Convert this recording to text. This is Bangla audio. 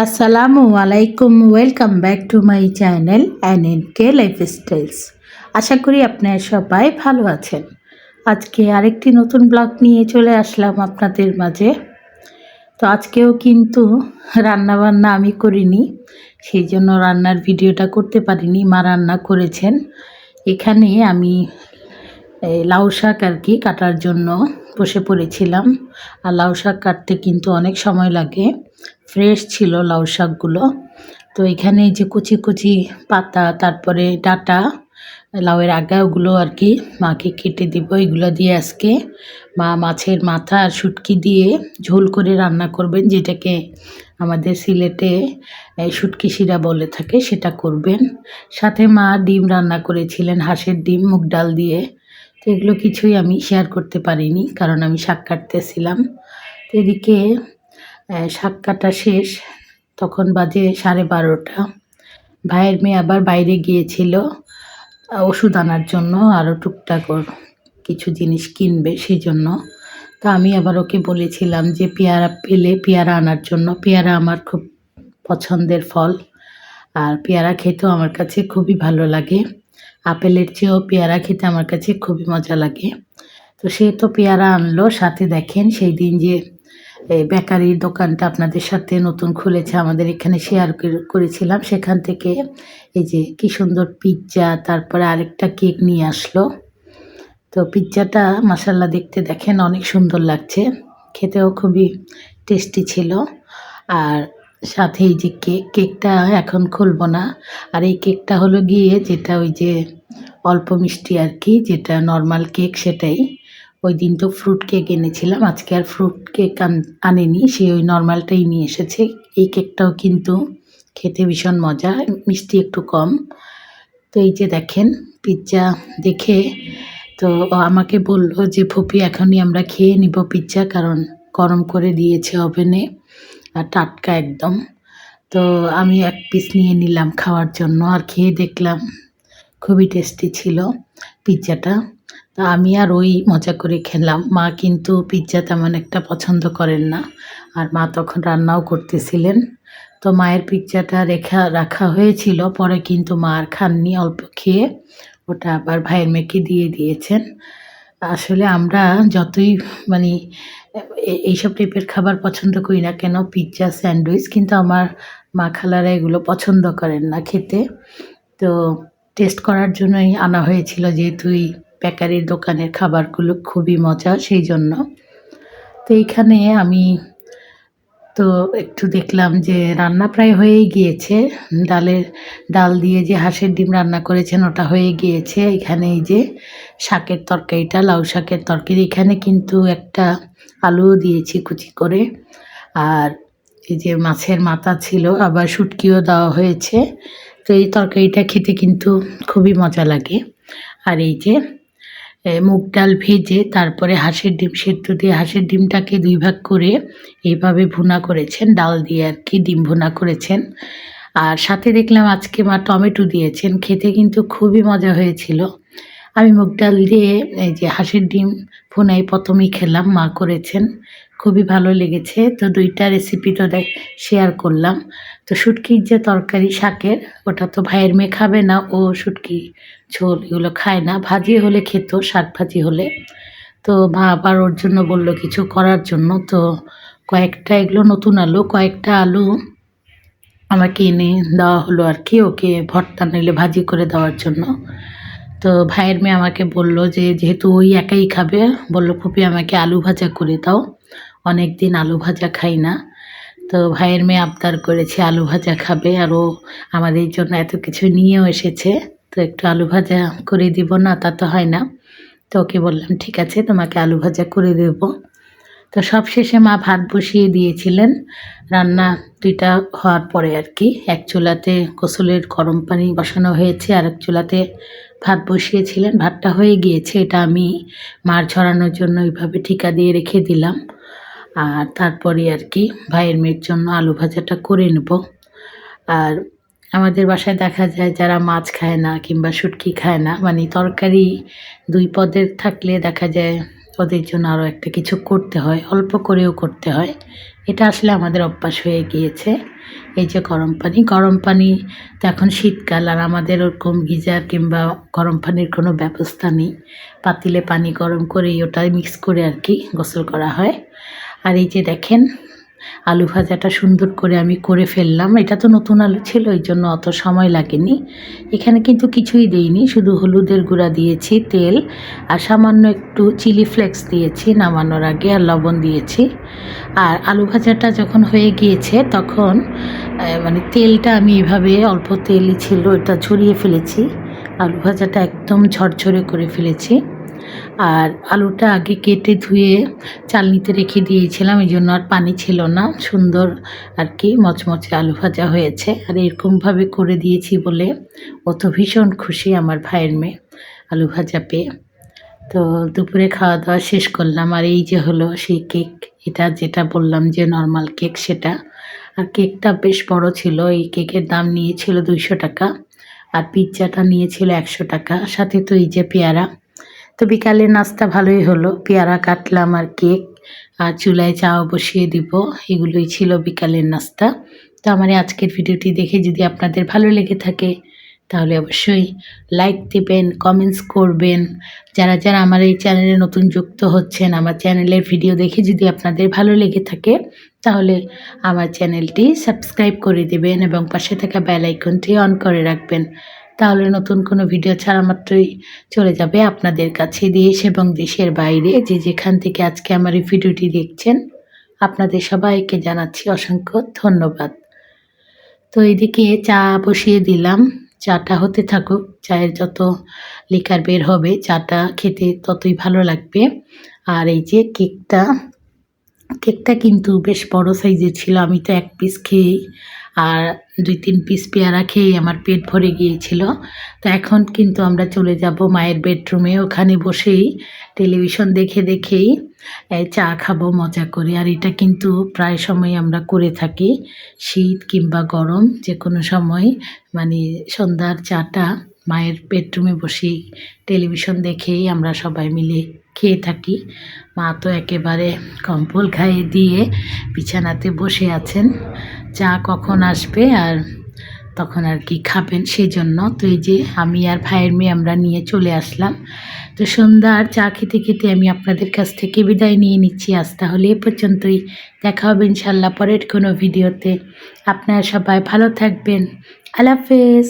আসসালামু আলাইকুম, welcome back to my channel NNK lifestyles. আশা করি আপনারা সবাই ভালো আছেন। আজকে আরেকটি নতুন ব্লগ নিয়ে চলে আসলাম আপনাদের মাঝে। তো আজকেও কিন্তু রান্নাবান্না আমি করিনি, সেই জন্য রান্নার ভিডিওটা করতে পারিনি। মা রান্না করেছেন। এখানে আমি লাউ শাক আর কি কাটার জন্য বসে পড়েছিলাম। আর লাউ শাক কাটতে কিন্তু অনেক সময় লাগে। ফ্রেশ ছিল লাউ শাকগুলো। তো এখানে যে কুচি কুচি পাতা, তারপরে ডাঁটা, লাউয়ের আগা, ওগুলো আর কি মাকে কেটে দিব। এগুলো দিয়ে আজকে মা মাছের মাথা আর শুটকি দিয়ে ঝোল করে রান্না করবেন, যেটাকে আমাদের সিলেটে শুটকি শিরা বলে থাকে, সেটা করবেন। সাথে মা ডিম রান্না করেছিলেন, হাঁসের ডিম মুগ ডাল দিয়ে। তো এগুলো কিছুই আমি শেয়ার করতে পারিনি, কারণ আমি শাক কাটতেছিলাম। তো এদিকে শাক কাটা শেষ, তখন বাজে 12:30। ভাইয়ের মেয়ে আবার বাইরে গিয়েছিল ওষুধ আনার জন্য, আরও টুকটাক ওর কিছু জিনিস কিনবে, সেই জন্য। তো আমি আবার ওকে বলেছিলাম যে পেয়ারা পেলে পেয়ারা আনার জন্য। পেয়ারা আমার খুব পছন্দের ফল, আর পেয়ারা খেতেও আমার কাছে খুবই ভালো লাগে। আপেলের চেয়েও পেয়ারা খেতে আমার কাছে খুবই মজা লাগে। তো সে তো পেয়ারা আনলো। সাথে দেখেন, সেই দিন যে বেকারির দোকানটা আপনাদের সাথে নতুন খুলেছে, আমাদের এখানে শেয়ার করেছিলাম, সেখান থেকে এই যে কি সুন্দর পিৎজা, তারপরে আরেকটা কেক নিয়ে আসলো। তো পিৎজাটা মাশাআল্লাহ দেখতে দেখেন অনেক সুন্দর লাগছে, খেতেও খুবই টেস্টি ছিল। আর সাথে এই যে কেকটা এখন খুলবো না। আর এই কেকটা হলো গিয়ে যেটা ওই যে অল্প মিষ্টি আর কি, যেটা নর্মাল কেক, সেটাই। ওই দিন তো ফ্রুট কেক এনেছিলাম, আজকে আর ফ্রুট কেক আনেনি, সে ওই নর্মালটাই নিয়ে এসেছে। এই কেকটাও কিন্তু খেতে ভীষণ মজা, মিষ্টি একটু কম। তো এই যে দেখেন পিৎজা দেখে তো আমাকে বললো যে ফুপি এখনই আমরা খেয়ে নিব পিৎজা, কারণ গরম করে দিয়েছে ওভেনে আর টাটকা একদম। তো আমি এক পিস নিয়ে নিলাম খাওয়ার জন্য, আর খেয়ে দেখলাম খুবই টেস্টি ছিল পিৎজাটা। তো আমি আর ওই মজা করে খেলাম। মা কিন্তু পিৎজা তেমন একটা পছন্দ করেন না, আর মা তখন রান্নাও করতেছিলেন। তো মায়ের পিৎজাটা রাখা হয়েছিল, পরে কিন্তু মা আর খাননি, অল্প খেয়ে ওটা আবার ভাইয়ের মেয়েকে দিয়ে দিয়েছেন। আসলে আমরা যতই মানে এইসব টাইপের খাবার পছন্দ করি না কেন, পিৎজা, স্যান্ডউইচ, কিন্তু আমার মা খালারা এগুলো পছন্দ করেন না খেতে। তো টেস্ট করার জন্যই আনা হয়েছিল, যেহেতু এই বেকারির দোকানের খাবারগুলো খুবই মজা, সেই জন্য। তো এইখানে আমি তো একটু দেখলাম যে রান্না প্রায় হয়েই গিয়েছে। ডাল দিয়ে যে হাঁসের ডিম রান্না করেছেন ওটা হয়ে গিয়েছে। এখানে এই যে শাকের তরকারিটা, লাউ শাকের তরকারি, এখানে কিন্তু একটা আলুও দিয়েছি কুচি করে। আর এই যে মাছের মাথা ছিল, আবার শুটকিও দেওয়া হয়েছে। তো এই তরকারিটা খেতে কিন্তু খুবই মজা লাগে। আর এই যে মুগ ডাল ভেজে তারপরে হাঁসের ডিম সেদ্ধ দিয়ে হাঁসের ডিমটাকে 2 ভাগ করে এইভাবে ভুনা করেছেন, ডাল দিয়ে আর কি ডিম ভুনা করেছেন। আর সাথে দেখলাম আজকে মা টমেটো দিয়েছেন, খেতে কিন্তু খুবই মজা হয়েছিল। আমি মুগ ডাল দিয়ে এই যে হাঁসের ডিম ভুনাই প্রথমেই খেলাম, মা করেছেন, খুবই ভালো লেগেছে। তো 2টা রেসিপি তো শেয়ার করলাম। তো শুটকির যে তরকারি শাকের, ওটা তো ভাইয়ের মেয়ে খাবে না, ও শুটকি ঝোল এগুলো খায় না, ভাজি হলে খেত, শাক ভাজি হলে। তো মা আবার ওর জন্য বলল কিছু করার জন্য। তো কয়েকটা, এগুলো নতুন আলু, কয়েকটা আলু আমাকে এনে দেওয়া হলো আর কি, ওকে ভর্তা নইলে ভাজি করে দেওয়ার জন্য। তো ভাইয়ের মেয়ে আমাকে বলল যে যেহেতু ওই একাই খাবে, বলল ফুপি আমাকে আলু ভাজা করে দাও, অনেক দিন আলু ভাজা খাই না। তো ভাইয়ের মেয়ে আবদার করেছে আলু ভাজা খাবে, আর ও আমাদের জন্য এত কিছু নিয়েও এসেছে, তো একটু আলু ভাজা করে দিব না, তা তো হয় না। তো ওকে বললাম ঠিক আছে, তোমাকে আলু ভাজা করে দেব। তো সবশেষে মা ভাত বসিয়ে দিয়েছিলেন। রান্না 2টা হওয়ার পরে আর কি, এক চুলাতে গোসলের গরম পানি বসানো হয়েছে, আর এক চুলাতে ভাত বসিয়েছিলেন। ভাতটা হয়ে গিয়েছে, এটা আমি মার ঝরানোর জন্য এইভাবে ঠিকা দিয়ে রেখে দিলাম। আর তারপরে আর কি ভাইয়ের মেয়ের জন্য আলু ভাজাটা করে নেব। আর আমাদের বাসায় দেখা যায় যারা মাছ খায় না কিংবা শুটকি খায় না, মানে তরকারি 2 পদের থাকলে দেখা যায় ওদের জন্য আরও একটা কিছু করতে হয়, অল্প করেও করতে হয়। এটা আসলে আমাদের অভ্যাস হয়ে গিয়েছে। এই যে গরম পানি তো এখন শীতকাল, আর আমাদের ওরকম গিজার কিংবা গরম পানির কোনো ব্যবস্থা নেই। পাতিলে পানি গরম করেই ওটাই মিক্স করে আর কি গোসল করা হয়। আর এই যে দেখেন, আলু ভাজাটা সুন্দর করে আমি করে ফেললাম। এটা তো নতুন আলু ছিল, এই জন্য অত সময় লাগেনি। এখানে কিন্তু কিছুই দেইনি, শুধু হলুদের গুঁড়া দিয়েছি, তেল আর সামান্য একটু চিলি ফ্লেক্স দিয়েছি নামানোর আগে, আর লবণ দিয়েছি। আর আলু ভাজাটা যখন হয়ে গিয়েছে তখন মানে তেলটা আমি এভাবে, অল্প তেলই ছিল, এটা ঝরিয়ে ফেলেছি। আলু ভাজাটা একদম ঝরঝরে করে ফেলেছি। আর আলুটা আগে কেটে ধুয়ে চালনিতে রেখে দিয়েছিলাম, এই জন্য আর পানি ছিল না, সুন্দর আর কি মচমচে আলু ভাজা হয়েছে। আর এরকমভাবে করে দিয়েছি বলে ও তো ভীষণ খুশি, আমার ভাইয়ের মেয়ে, আলু ভাজা পেয়ে। তো দুপুরে খাওয়া দাওয়া শেষ করলাম। আর এই যে হলো সেই কেক, এটা যেটা বললাম যে নর্মাল কেক সেটা। আর কেকটা বেশ বড় ছিল, এই কেকের দাম নিয়েছিল 200 টাকা, আর পিৎজাটা নিয়েছিল 100 টাকা, সাথে তো এই যে পেয়ারা। তো বিকালের নাস্তা ভালোই হলো, পেয়ারা কাটলাম আর কেক, আর চুলায় চাও বসিয়ে দিব, এগুলোই ছিল বিকালের নাস্তা। তো আমার এই আজকের ভিডিওটি দেখে যদি আপনাদের ভালো লেগে থাকে তাহলে অবশ্যই লাইক দিবেন, কমেন্টস করবেন। যারা যারা আমার এই চ্যানেলে নতুন যুক্ত হচ্ছেন, আমার চ্যানেলের ভিডিও দেখে যদি আপনাদের ভালো লেগে থাকে তাহলে আমার চ্যানেলটি সাবস্ক্রাইব করে দেবেন এবং পাশে থাকা বেল আইকনটি অন করে রাখবেন। তাহলে নতুন কোনো ভিডিও ছাড়া মাত্রই চলে যাবে আপনাদের কাছে। দেশ এবং দেশের বাইরে যে যেখান থেকে আজকে আমার এই ভিডিওটি দেখছেন, আপনাদের সবাইকে জানাচ্ছি অসংখ্য ধন্যবাদ। তো এদিকে চা বসিয়ে দিলাম, চাটা হতে থাকুক। চায়ের যত লিকার বের হবে চাটা খেতে ততই ভালো লাগবে। আর এই যে কেকটা কিন্তু বেশ বড় সাইজের ছিল, আমি তো 1 পিস খেয়েই আর 2-3 পিস পেয়ারা খেয়েই আমার পেট ভরে গিয়েছিল। তো এখন কিন্তু আমরা চলে যাব মায়ের বেডরুমে, ওখানে বসেই টেলিভিশন দেখেই চা খাবো মজা করে। আর এটা কিন্তু প্রায় সময় আমরা করে থাকি, শীত কিংবা গরম যে কোনো সময়, মানে সন্ধ্যার চাটা মায়ের বেডরুমে বসেই টেলিভিশন দেখেই আমরা সবাই মিলে খেয়ে থাকি। মা তো একেবারে কম্বল গায়ে দিয়ে বিছানাতে বসে আছেন, চা কখন আসবে আর তখন আর কি খাবেন সেই জন্য। তো এই যে আমি আর ভাইয়ের মেয়ে আমরা নিয়ে চলে আসলাম। তো সন্ধ্যার চা খেতে খেতে আমি আপনাদের কাছ থেকে বিদায় নিয়ে নিচ্ছি। আজ তাহলে এ পর্যন্তই, দেখা হবে ইনশাল্লাহ পরের কোনো ভিডিওতে। আপনারা সবাই ভালো থাকবেন। আল্লাহ হাফেজ।